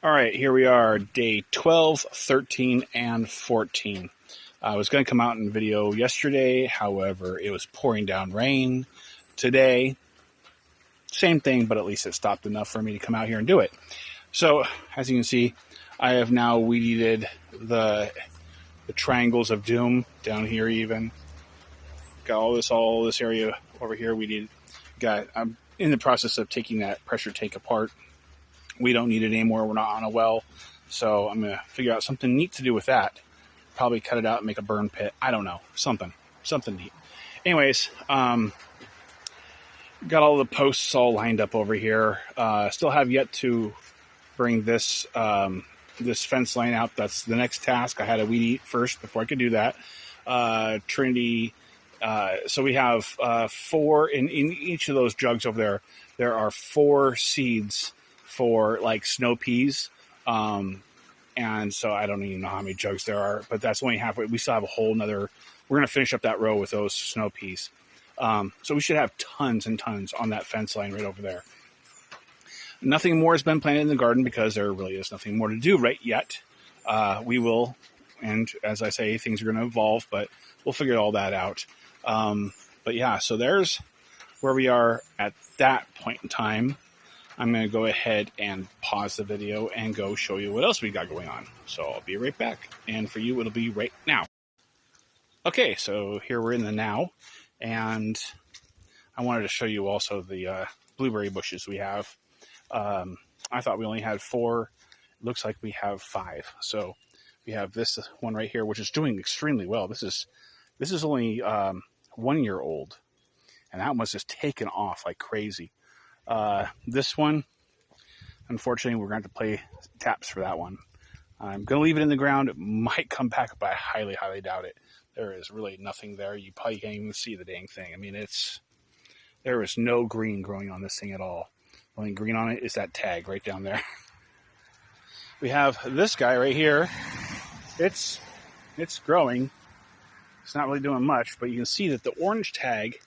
All right, here we are, day 12, 13, and 14. I was going to come out in video yesterday, however, it was pouring down rain. Today, same thing, but at least it stopped enough for me to come out here and do it. So, as you can see, I have now weed-eated the triangles of doom down here even. Got all this area over here weeded. I'm in the process of taking that pressure tank apart. We don't need it anymore. We're not on a well. So I'm going to figure out something neat to do with that. Probably cut it out and make a burn pit. I don't know. Something neat. Anyways, got all the posts all lined up over here. Still have yet to bring this this fence line out. That's the next task. I had to weed eat first before I could do that. Trinity. So we have 4 in each of those jugs over there. There are 4 seeds for like snow peas. And so I don't even know how many jugs there are, but that's only halfway. We still have a whole nother, we're going to finish up that row with those snow peas. So we should have tons and tons on that fence line right over there. Nothing more has been planted in the garden because there really is nothing more to do right yet. We will, and as I say, things are going to evolve, but we'll figure all that out. But yeah, so there's where we are at that point in time. I'm going to go ahead and pause the video and go show you what else we got going on. So I'll be right back. And for you, it'll be right now. Okay, so here we're in the now. And I wanted to show you also the blueberry bushes we have. I thought we only had 4. It looks like we have 5. So we have this one right here, which is doing extremely well. This is only 1 year old. And that one's just taken off like crazy. This one, unfortunately, we're going to have to play taps for that one. I'm going to leave it in the ground. It might come back, but I highly, highly doubt it. There is really nothing there. You probably can't even see the dang thing. I mean, there is no green growing on this thing at all. The only green on it is that tag right down there. We have this guy right here. It's growing. It's not really doing much, but you can see that the orange tag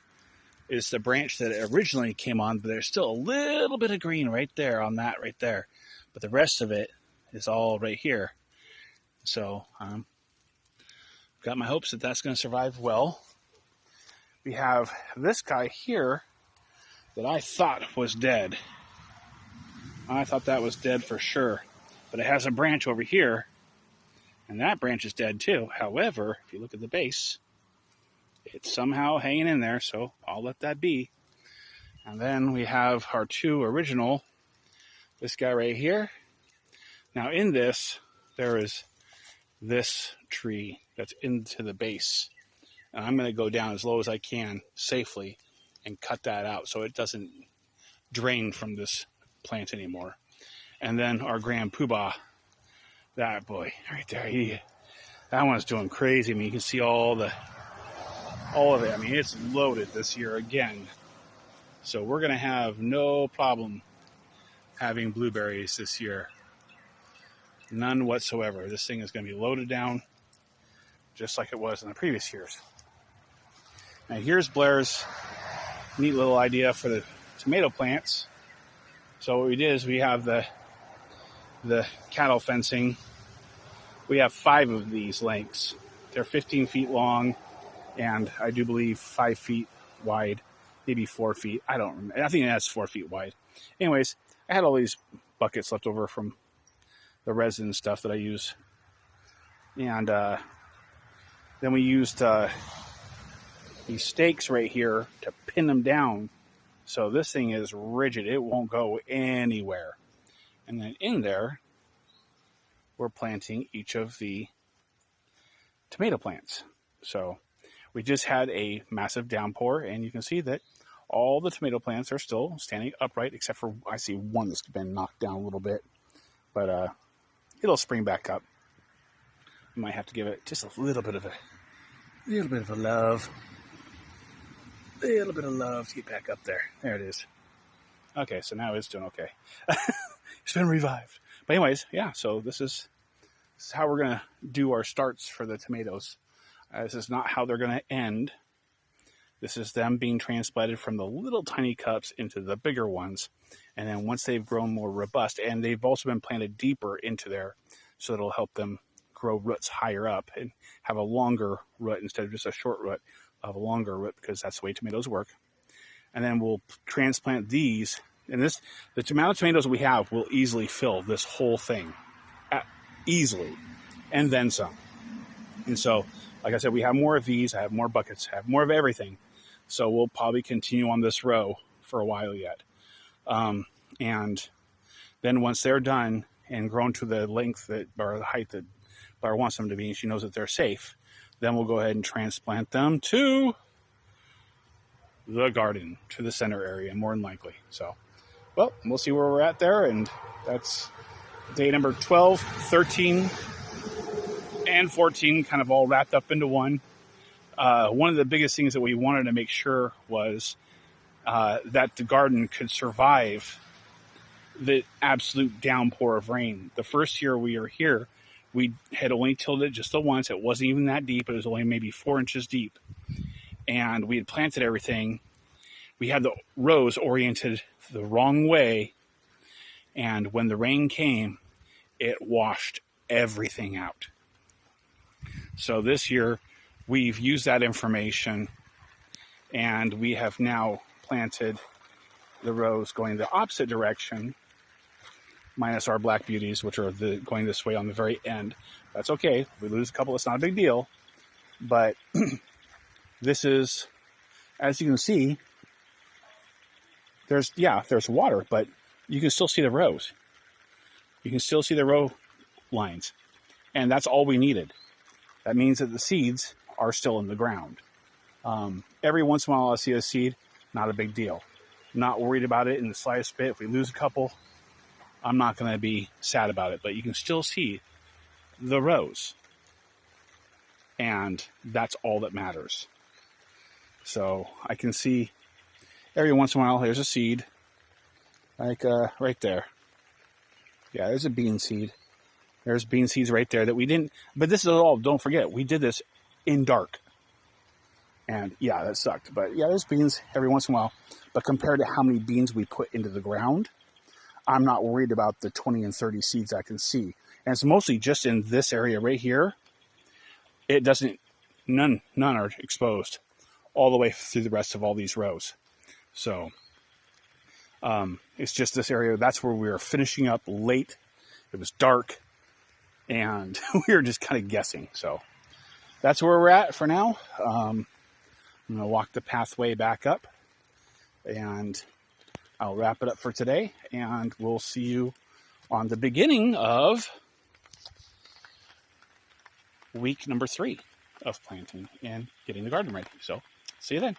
is the branch that it originally came on, but there's still a little bit of green right there on that right there. But the rest of it is all right here. So got my hopes that that's going to survive well. We have this guy here that I thought was dead. I thought that was dead for sure. But it has a branch over here, and that branch is dead too. However, if you look at the base, it's somehow hanging in there, so I'll let that be. And then we have our 2 original, this guy right here. Now in this, there is this tree that's into the base. And I'm going to go down as low as I can safely and cut that out so it doesn't drain from this plant anymore. And then our Grand Poobah, that boy right there, that one's doing crazy. I mean, you can see all of it. I mean, it's loaded this year again. So we're going to have no problem having blueberries this year. None whatsoever. This thing is going to be loaded down just like it was in the previous years. Now here's Blair's neat little idea for the tomato plants. So what we did is we have the cattle fencing. We have 5 of these lengths. They're 15 feet long. And I do believe 5 feet wide, maybe 4 feet. I don't remember. I think that's 4 feet wide. Anyways, I had all these buckets left over from the resin stuff that I use. And then we used these stakes right here to pin them down. So this thing is rigid. It won't go anywhere. And then in there, we're planting each of the tomato plants. So we just had a massive downpour, and you can see that all the tomato plants are still standing upright, except for I see one that's been knocked down a little bit. But it'll spring back up. I might have to give it just a little bit of love. A little bit of love to get back up there. There it is. Okay, so now it's doing okay. It's been revived. But anyways, yeah, so this is how we're going to do our starts for the tomatoes. This is not how they're going to end. This is them being transplanted from the little tiny cups into the bigger ones. And then once they've grown more robust, and they've also been planted deeper into there, so it'll help them grow roots higher up and have a longer root instead of just a short root, of a longer root, because that's the way tomatoes work. And then we'll transplant these, and the amount of tomatoes we have will easily fill this whole thing, easily, and then some. And so, like I said, we have more of these. I have more buckets. I have more of everything. So we'll probably continue on this row for a while yet. And then once they're done and grown to the length that, or the height that Blair wants them to be, and she knows that they're safe, then we'll go ahead and transplant them to the garden, to the center area, more than likely. So, well, we'll see where we're at there. And that's day number 12, 13, and 14 kind of all wrapped up into one. One of the biggest things that we wanted to make sure was that the garden could survive the absolute downpour of rain. The first year we were here, we had only tilled it just the once. It wasn't even that deep. It was only maybe 4 inches deep. And we had planted everything. We had the rows oriented the wrong way. And when the rain came, it washed everything out. So this year, we've used that information, and we have now planted the rows going the opposite direction, minus our black beauties, which are going this way on the very end. That's okay. If we lose a couple, it's not a big deal. But this is, as you can see, there's water, but you can still see the rows. You can still see the row lines. And that's all we needed. That means that the seeds are still in the ground. Every once in a while I'll see a seed, not a big deal. Not worried about it in the slightest bit. If we lose a couple, I'm not going to be sad about it. But you can still see the rows. And that's all that matters. So I can see every once in a while, there's a seed. Like right there. Yeah, there's a bean seed. There's bean seeds right there that we didn't. But this is all, don't forget, we did this in dark. And yeah, that sucked. But yeah, there's beans every once in a while. But compared to how many beans we put into the ground, I'm not worried about the 20 and 30 seeds I can see. And it's mostly just in this area right here. It doesn't, none are exposed all the way through the rest of all these rows. So it's just this area. That's where we were finishing up late. It was dark. And we were just kind of guessing. So that's where we're at for now. I'm going to walk the pathway back up. And I'll wrap it up for today. And we'll see you on the beginning of week number 3 of planting and getting the garden ready. So see you then.